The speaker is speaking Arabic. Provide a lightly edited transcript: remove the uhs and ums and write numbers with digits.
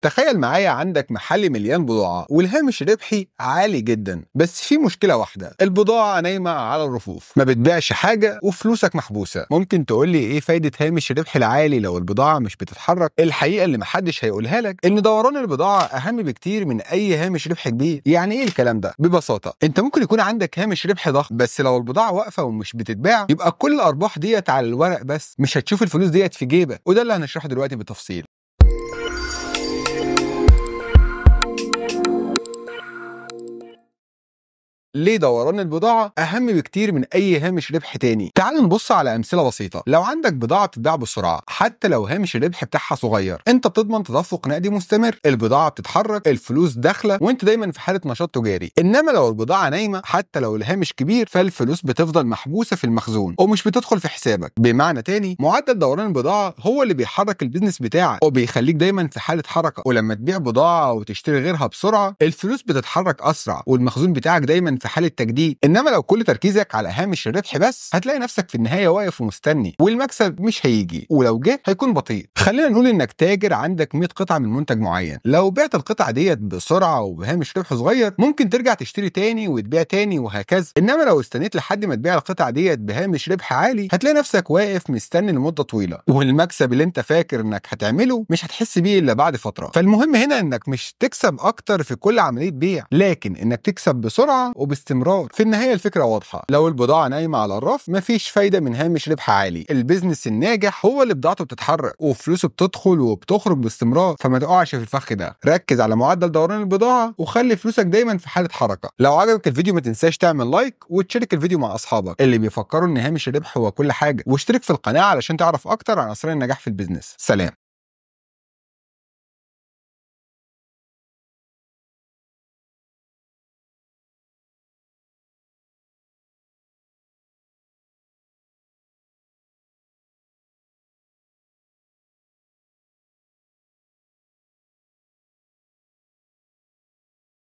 تخيل معايا عندك محل مليان بضاعة والهامش الربحي عالي جدا، بس في مشكلة واحدة، البضاعة نايمة على الرفوف ما بتبيعش حاجة وفلوسك محبوسة. ممكن تقولي ايه فايدة هامش الربح العالي لو البضاعة مش بتتحرك؟ الحقيقة اللي محدش هيقولها لك ان دوران البضاعة اهم بكتير من اي هامش ربح كبير. يعني ايه الكلام ده؟ ببساطة انت ممكن يكون عندك هامش ربح ضخم، بس لو البضاعة واقفة ومش بتتباع يبقى كل الارباح ديت على الورق بس، مش هتشوف الفلوس ديت في جيبك. وده اللي هنشرحه دلوقتي بالتفصيل. ليه دوران البضاعة أهم بكتير من أي هامش ربح تاني؟ تعال نبص على أمثلة بسيطة. لو عندك بضاعة بتتباع بسرعة حتى لو هامش الربح بتاعها صغير، أنت بتضمن تدفق نقدي مستمر، البضاعة بتتحرك، الفلوس داخلة، وأنت دايما في حالة نشاط تجاري. إنما لو البضاعة نايمة حتى لو الهامش كبير، فالفلوس بتفضل محبوسة في المخزون ومش بتدخل في حسابك. بمعنى تاني، معدل دوران البضاعة هو اللي بيحرك البيزنس بتاعك وبيخليك دايما في حالة حركة. ولما تبيع بضاعة وتشتري غيرها بسرعة، الفلوس بتتحرك أسرع والمخزون بتاعك دايما في حالة تجديد. انما لو كل تركيزك على هامش الربح بس، هتلاقي نفسك في النهايه واقف ومستني، والمكسب مش هيجي، ولو جه هيكون بطيء. خلينا نقول انك تاجر عندك 100 قطعه من منتج معين، لو بعت القطعه ديت بسرعه وبهامش ربح صغير، ممكن ترجع تشتري تاني وتبيع تاني وهكذا. انما لو استنيت لحد ما تبيع القطعه ديت بهامش ربح عالي، هتلاقي نفسك واقف مستني لمده طويله، والمكسب اللي انت فاكر انك هتعمله مش هتحس بيه الا بعد فتره. فالمهم هنا انك مش تكسب اكتر في كل عمليه بيع، لكن انك تكسب بسرعه وباستمرار. في النهاية الفكرة واضحة، لو البضاعة نايمة على الرف مفيش فايدة من هامش ربح عالي. البيزنس الناجح هو اللي بضاعته بتتحرك وفلوسه بتدخل وبتخرج باستمرار، فما تقعش في الفخ ده. ركز على معدل دوران البضاعة وخلي فلوسك دايما في حالة حركة. لو عجبك الفيديو ما تنساش تعمل لايك وتشارك الفيديو مع أصحابك اللي بيفكروا إن هامش الربح هو كل حاجة، واشترك في القناة علشان تعرف أكتر عن أسرار النجاح في البيزنس. سلام.